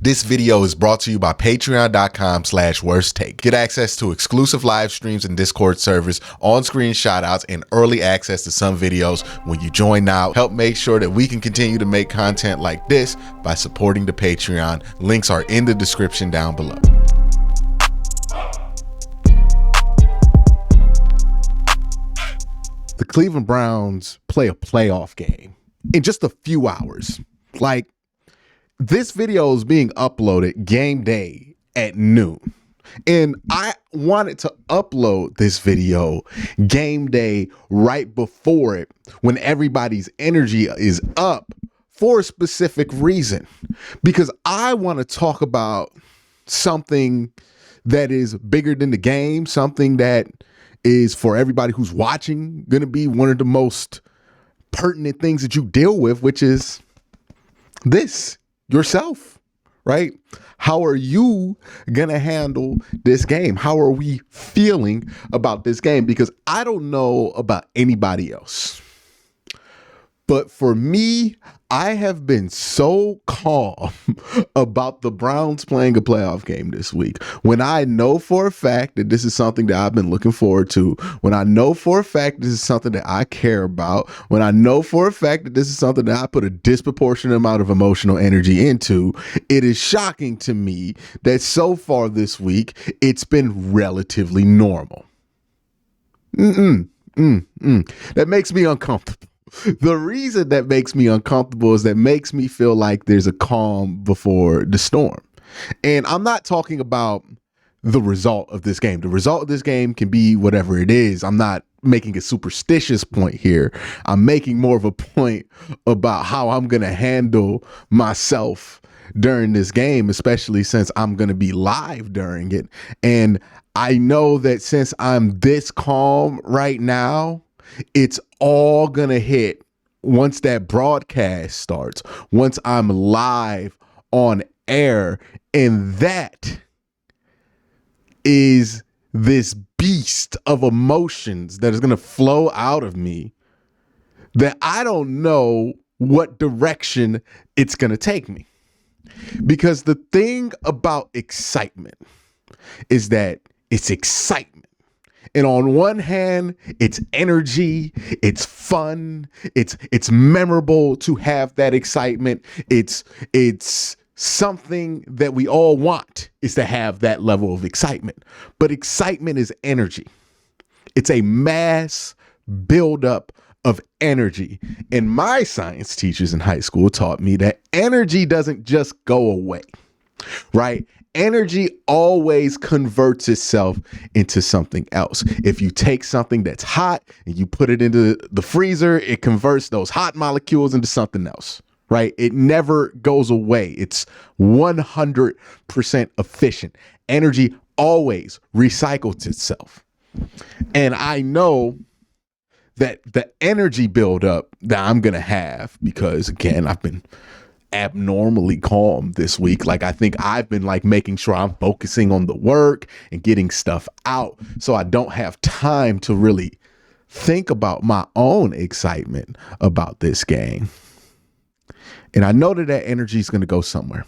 This video is brought to you by patreon.com/worsttake. Get access to exclusive live streams and Discord servers, on-screen shoutouts, and early access to some videos when you join now. Help make sure that we can continue to make content like this by supporting the Patreon. Links are in the description down below. The Cleveland Browns play a playoff game in just a few hours. Like, this video is being uploaded game day at noon. And I wanted to upload this video game day right before it, when everybody's energy is up, for a specific reason. Because I want to talk about something that is bigger than the game, something that is, for everybody who's watching, going to be one of the most pertinent things that you deal with, which is this. Yourself, right? How are you gonna handle this game? How are we feeling about this game? Because I don't know about anybody else, but for me, I have been so calm about the Browns playing a playoff game this week. When I know for a fact that this is something that I've been looking forward to, when I know for a fact this is something that I care about, when I know for a fact that this is something that I put a disproportionate amount of emotional energy into, it is shocking to me that so far this week, it's been relatively normal. That makes me uncomfortable. The reason that makes me uncomfortable is that makes me feel like there's a calm before the storm. And I'm not talking about the result of this game. The result of this game can be whatever it is. I'm not making a superstitious point here. I'm making more of a point about how I'm going to handle myself during this game, especially since I'm going to be live during it. And I know that since I'm this calm right now, it's all gonna hit once that broadcast starts, once I'm live on air. And that is this beast of emotions that is gonna flow out of me that I don't know what direction it's gonna take me. Because the thing about excitement is that it's excitement. And on one hand, it's energy, it's fun, it's memorable to have that excitement. It's something that we all want, is to have that level of excitement. But excitement is energy. It's a mass buildup of energy. And my science teachers in high school taught me that energy doesn't just go away, right? Energy always converts itself into something else. If you take something that's hot and you put it into the freezer, it converts those hot molecules into something else, right? It never goes away. It's 100% efficient. Energy always recycles itself. And I know that the energy buildup that I'm going to have, because again, I've been abnormally calm this week. Like, I think I've been like making sure I'm focusing on the work and getting stuff out, so I don't have time to really think about my own excitement about this game. And I know that that energy is going to go somewhere,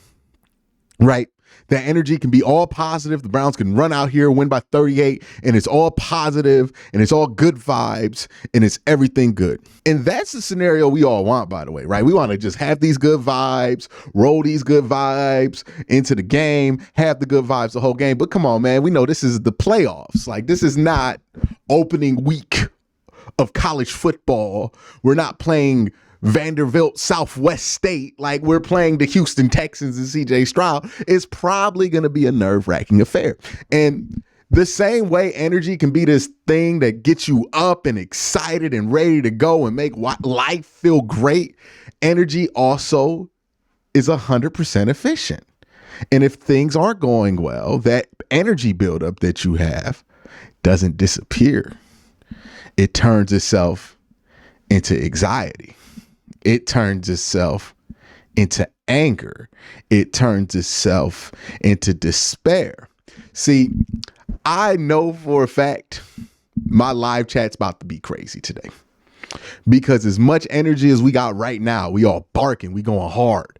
right? That energy can be all positive. The Browns can run out here, win by 38, and it's all positive, and it's all good vibes, and it's everything good. And that's the scenario we all want, by the way, right? We want to just have these good vibes, roll these good vibes into the game, have the good vibes the whole game. But come on, man, we know this is the playoffs. Like, this is not opening week of college football. We're not playing Vanderbilt Southwest State like we're playing the Houston Texans and CJ Stroud. Is probably going to be a nerve-wracking affair. And the same way energy can be this thing that gets you up and excited and ready to go and make life feel great, energy also is 100% efficient. And if things aren't going well, that energy buildup that you have doesn't disappear. It turns itself into anxiety. It turns itself into anger. It turns itself into despair. See, I know for a fact my live chat's about to be crazy today, because as much energy as we got right now, we all barking, we going hard.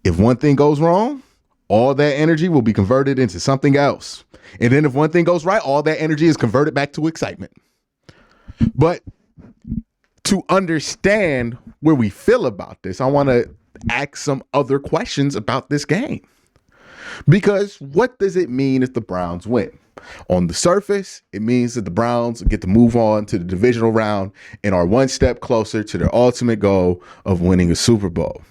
If one thing goes wrong, all that energy will be converted into something else. And then if one thing goes right, all that energy is converted back to excitement. But to understand where we feel about this, I want to ask some other questions about this game. Because what does it mean if the Browns win? On the surface, it means that the Browns get to move on to the divisional round and are one step closer to their ultimate goal of winning a Super Bowl.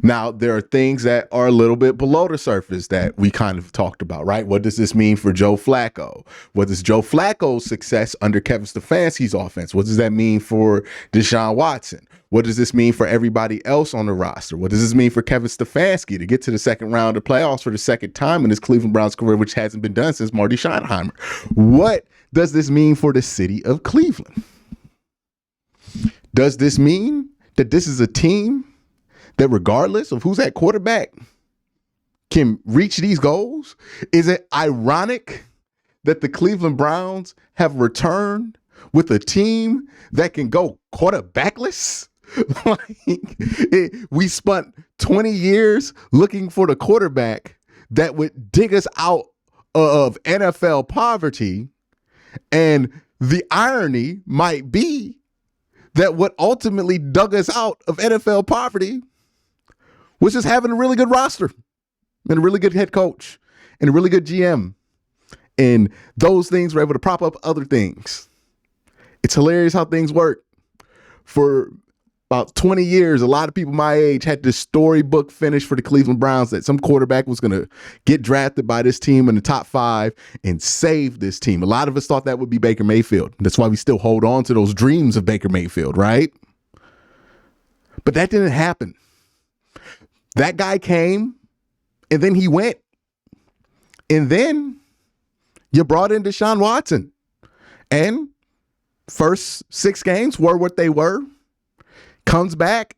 Now, there are things that are a little bit below the surface that we kind of talked about, right? What does this mean for Joe Flacco? What does Joe Flacco's success under Kevin Stefanski's offense? What does that mean for Deshaun Watson? What does this mean for everybody else on the roster? What does this mean for Kevin Stefanski to get to the second round of playoffs for the second time in his Cleveland Browns career, which hasn't been done since Marty Schottenheimer? What does this mean for the city of Cleveland? Does this mean that this is a team that, regardless of who's at quarterback, can reach these goals? Is it ironic that the Cleveland Browns have returned with a team that can go quarterbackless? We spent 20 years looking for the quarterback that would dig us out of NFL poverty. And the irony might be that what ultimately dug us out of NFL poverty was just having a really good roster and a really good head coach and a really good GM. And those things were able to prop up other things. It's hilarious how things work. For about 20 years, a lot of people my age had this storybook finish for the Cleveland Browns that some quarterback was going to get drafted by this team in the top 5 and save this team. A lot of us thought that would be Baker Mayfield. That's why we still hold on to those dreams of Baker Mayfield, right? But that didn't happen. That guy came and then he went. And then you brought in Deshaun Watson. And first 6 games were what they were. Comes back,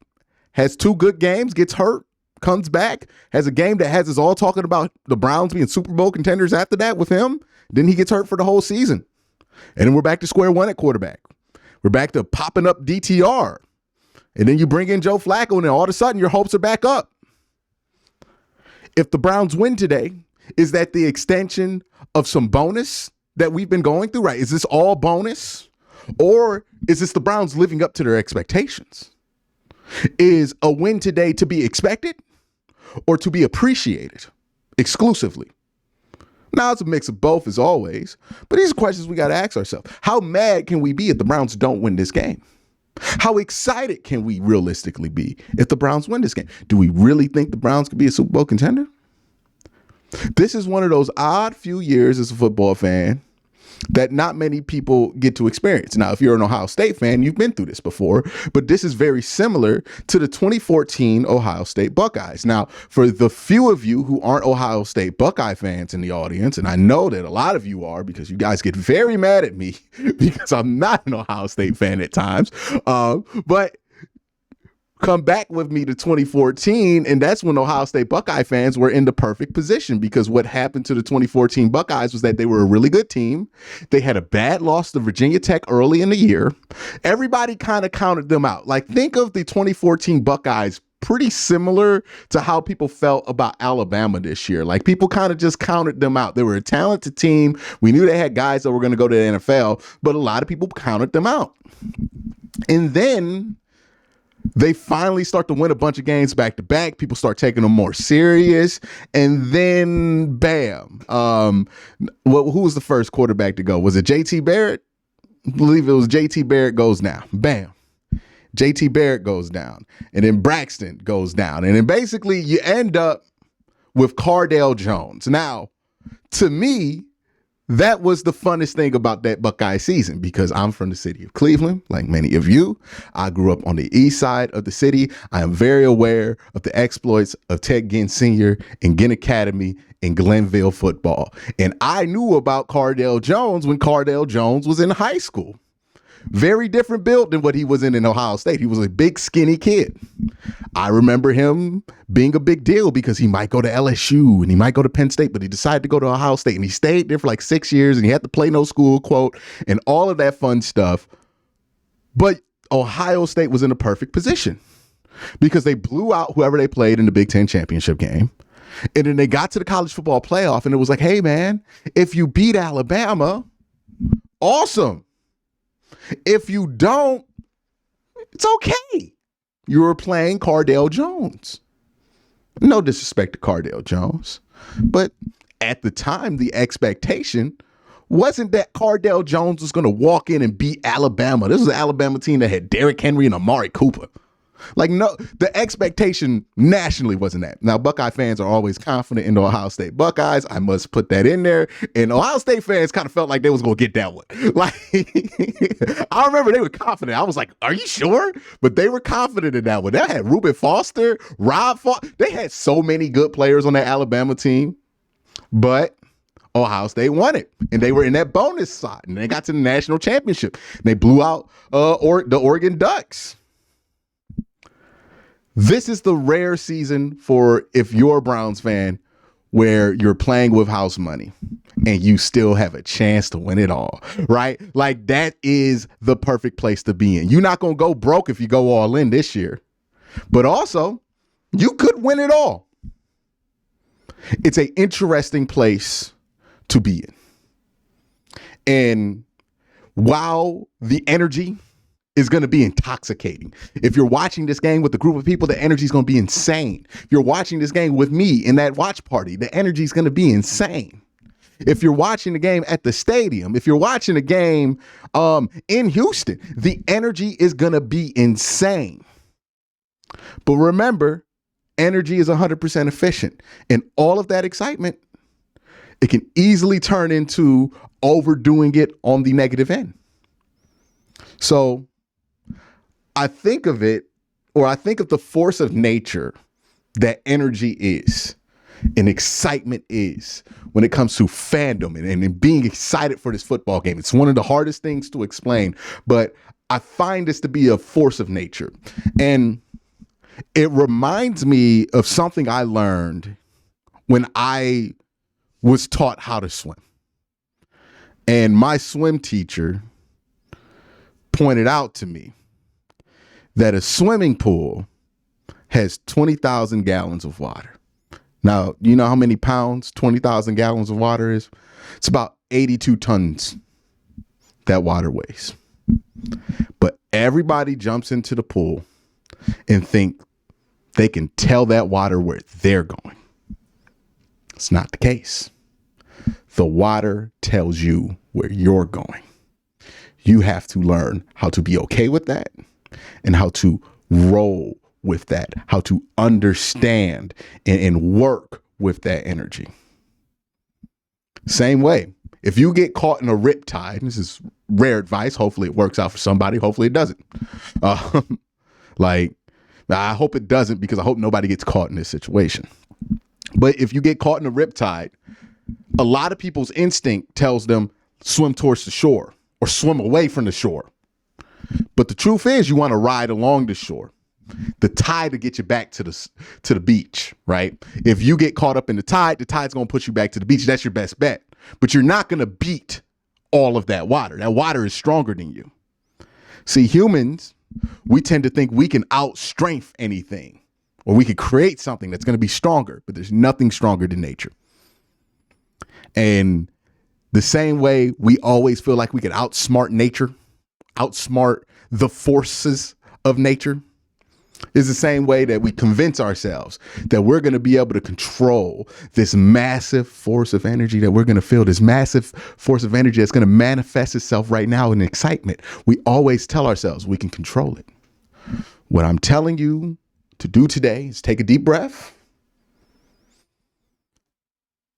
has 2 good games, gets hurt, comes back, has a game that has us all talking about the Browns being Super Bowl contenders after that with him. Then he gets hurt for the whole season. And then we're back to square one at quarterback. We're back to popping up DTR. And then you bring in Joe Flacco, and then all of a sudden your hopes are back up. If the Browns win today, is that the extension of some bonus that we've been going through, right? Is this all bonus? Or is this the Browns living up to their expectations? Is a win today to be expected or to be appreciated exclusively? Now, it's a mix of both as always, but these are questions we got to ask ourselves. How mad can we be if the Browns don't win this game? How excited can we realistically be if the Browns win this game? Do we really think the Browns could be a Super Bowl contender? This is one of those odd few years as a football fan that not many people get to experience. Now, if you're an Ohio State fan, you've been through this before, but this is very similar to the 2014 Ohio State Buckeyes. Now, for the few of you who aren't Ohio State Buckeye fans in the audience, and I know that a lot of you are because you guys get very mad at me because I'm not an Ohio State fan at times, but come back with me to 2014, and that's when Ohio State Buckeye fans were in the perfect position, because what happened to the 2014 Buckeyes was that they were a really good team. They had a bad loss to Virginia Tech early in the year. Everybody kind of counted them out. Like, think of the 2014 Buckeyes pretty similar to how people felt about Alabama this year. Like, people kind of just counted them out. They were a talented team. We knew they had guys that were going to go to the NFL, but a lot of people counted them out. And then they finally start to win a bunch of games back to back. People start taking them more serious. And then, bam. Who was the first quarterback to go? Was it JT Barrett? I believe it was JT Barrett goes down. Bam. JT Barrett goes down. And then Braxton goes down. And then basically you end up with Cardale Jones. Now, to me, that was the funnest thing about that Buckeye season, because I'm from the city of Cleveland, like many of you. I grew up on the east side of the city. I am very aware of the exploits of Ted Ginn Sr. and Ginn Academy in Glenville football. And I knew about Cardale Jones when Cardale Jones was in high school. Very different build than what he was in Ohio State. He was a big, skinny kid. I remember him being a big deal because he might go to LSU and he might go to Penn State, but he decided to go to Ohio State, and he stayed there for like 6 years, and he had to play no school quote and all of that fun stuff. But Ohio State was in a perfect position because they blew out whoever they played in the Big Ten championship game. And then they got to the college football playoff and it was like, hey, man, if you beat Alabama, awesome. If you don't, it's okay. You were playing Cardale Jones. No disrespect to Cardale Jones, but at the time, the expectation wasn't that Cardale Jones was going to walk in and beat Alabama. This was an Alabama team that had Derrick Henry and Amari Cooper. Like, no, the expectation nationally wasn't that. Now, Buckeye fans are always confident in the Ohio State Buckeyes. I must put that in there. And Ohio State fans kind of felt like they was going to get that one. Like, I remember they were confident. I was like, are you sure? But they were confident in that one. They had Reuben Foster, Rob Foster. They had so many good players on that Alabama team. But Ohio State won it, and they were in that bonus slot, and they got to the national championship. And they blew out the Oregon Ducks. This is the rare season for, if you're a Browns fan, where you're playing with house money and you still have a chance to win it all, right? Like, that is the perfect place to be in. You're not going to go broke if you go all in this year, but also you could win it all. It's an interesting place to be in. And while the energy is going to be intoxicating, if you're watching this game with a group of people, the energy is going to be insane. If you're watching this game with me in that watch party, the energy is going to be insane. If you're watching the game at the stadium, if you're watching a game in Houston, the energy is going to be insane. But remember, energy is 100% efficient, and all of that excitement, it can easily turn into overdoing it on the negative end. So I think of it, or I think of the force of nature that energy is and excitement is when it comes to fandom and being excited for this football game. It's one of the hardest things to explain, but I find this to be a force of nature. And it reminds me of something I learned when I was taught how to swim. And my swim teacher pointed out to me that a swimming pool has 20,000 gallons of water. Now, you know how many pounds 20,000 gallons of water is? It's about 82 tons that water weighs. But everybody jumps into the pool and think they can tell that water where they're going. It's not the case. The water tells you where you're going. You have to learn how to be okay with that and how to roll with that, how to understand and work with that energy. Same way, if you get caught in a riptide, this is rare advice. Hopefully it works out for somebody. Hopefully it doesn't. I hope it doesn't, because I hope nobody gets caught in this situation. But if you get caught in a riptide, a lot of people's instinct tells them swim towards the shore or swim away from the shore. But the truth is, you want to ride along the shore. The tide will get you back to the beach, right? If you get caught up in the tide's going to push you back to the beach. That's your best bet. But you're not going to beat all of that water. That water is stronger than you. See, humans, we tend to think we can outstrength anything, or we could create something that's going to be stronger, but there's nothing stronger than nature. And the same way we always feel like we can outsmart nature, outsmart the forces of nature, is the same way that we convince ourselves that we're going to be able to control this massive force of energy, that we're going to feel this massive force of energy that's going to manifest itself right now in excitement. We always tell ourselves we can control it. What I'm telling you to do today is take a deep breath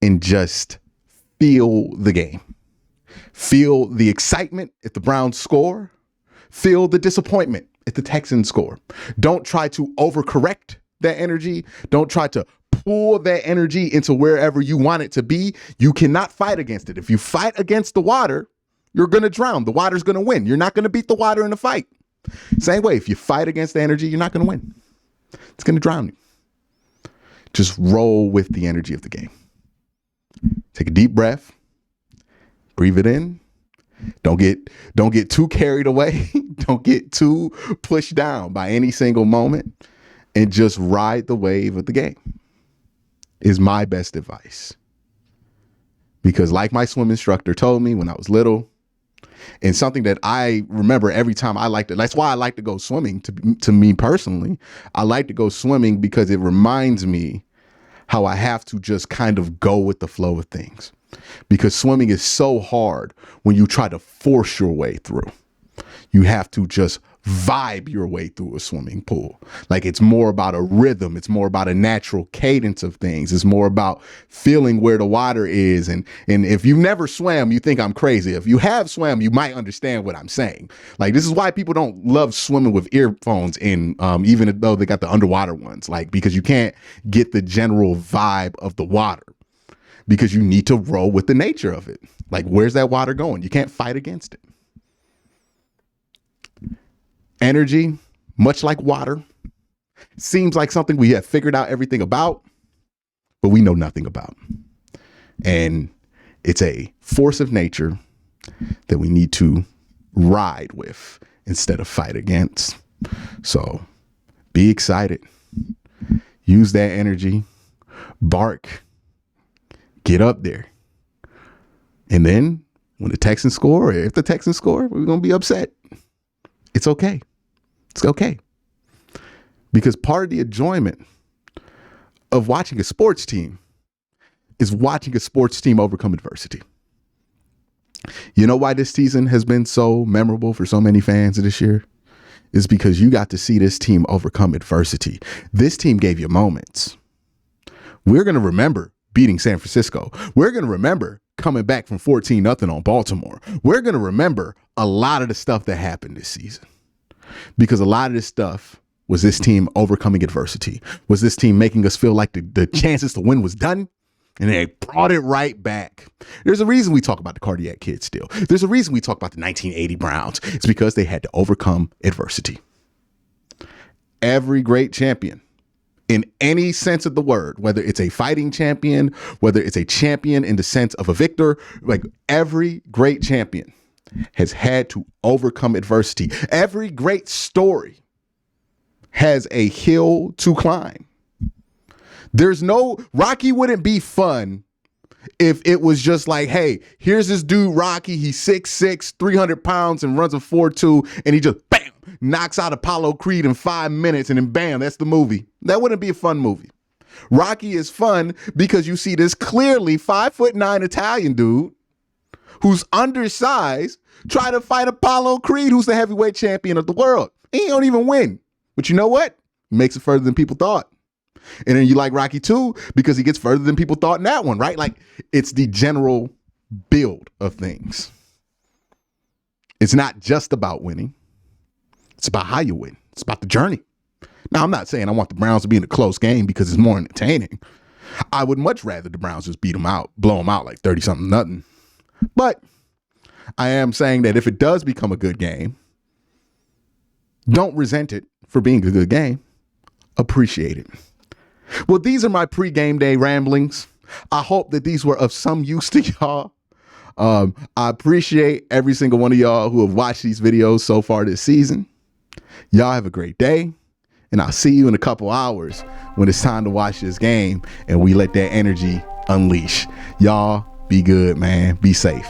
and just feel the game. Feel the excitement if the Browns score. Feel the disappointment if the Texans score. Don't try to overcorrect that energy. Don't try to pull that energy into wherever you want it to be. You cannot fight against it. If you fight against the water, you're going to drown. The water's going to win. You're not going to beat the water in a fight. Same way, if you fight against the energy, you're not going to win. It's going to drown you. Just roll with the energy of the game. Take a deep breath. Breathe it in. Don't get too carried away. Don't get too pushed down by any single moment. and just ride the wave of the game is my best advice. Because like my swim instructor told me when I was little, and something that I remember every time that's why I like to go swimming. To me personally, I like to go swimming because it reminds me how I have to just kind of go with the flow of things. Because swimming is so hard when you try to force your way through. You have to just vibe your way through a swimming pool. Like, it's more about a rhythm. It's more about a natural cadence of things. It's more about feeling where the water is. And if you've never swam, you think I'm crazy. If you have swam, you might understand what I'm saying. Like, this is why people don't love swimming with earphones in, even though they got the underwater ones, like, because you can't get the general vibe of the water because you need to roll with the nature of it. Like, where's that water going? You can't fight against it. Energy, much like water, seems like something we have figured out everything about, but we know nothing about. And it's a force of nature that we need to ride with instead of fight against. So be excited. Use that energy. Bark. Get up there. And then when the Texans score, or if the Texans score, we're going to be upset. It's okay. It's okay. Because part of the enjoyment of watching a sports team is watching a sports team overcome adversity. You know why this season has been so memorable for so many fans this year? Is because you got to see this team overcome adversity. This team gave you moments. We're going to remember beating San Francisco. We're going to remember coming back from 14-0 on Baltimore. We're going to remember a lot of the stuff that happened this season. Because a lot of this stuff was this team overcoming adversity, was this team making us feel like the chances to win was done, and they brought it right back. There's a reason we talk about the Cardiac Kid still. There's a reason we talk about the 1980 Browns. It's because they had to overcome adversity. Every great champion, in any sense of the word, whether it's a fighting champion, whether it's a champion in the sense of a victor, like every great champion has had to overcome adversity. Every great story has a hill to climb. Rocky wouldn't be fun if it was just like, hey, here's this dude, Rocky. He's 6'6", 300 pounds and runs a 4.2, and he just, bam, knocks out Apollo Creed in 5 minutes, and then bam, that's the movie. That wouldn't be a fun movie. Rocky is fun because you see this clearly 5'9" Italian dude who's undersized try to fight Apollo Creed, who's the heavyweight champion of the world. He don't even win. But you know what? He makes it further than people thought. And then you like Rocky 2 because he gets further than people thought in that one, right? Like, it's the general build of things. It's not just about winning. It's about how you win. It's about the journey. Now, I'm not saying I want the Browns to be in a close game because it's more entertaining. I would much rather the Browns just beat them out, blow them out like 30-something. But I am saying that if it does become a good game, don't resent it for being a good game. Appreciate it. Well, these are my pre-game day ramblings. I hope that these were of some use to y'all. I appreciate every single one of y'all who have watched these videos so far this season. Y'all have a great day, and I'll see you in a couple hours when it's time to watch this game and we let that energy unleash. Y'all be good, man. Be safe.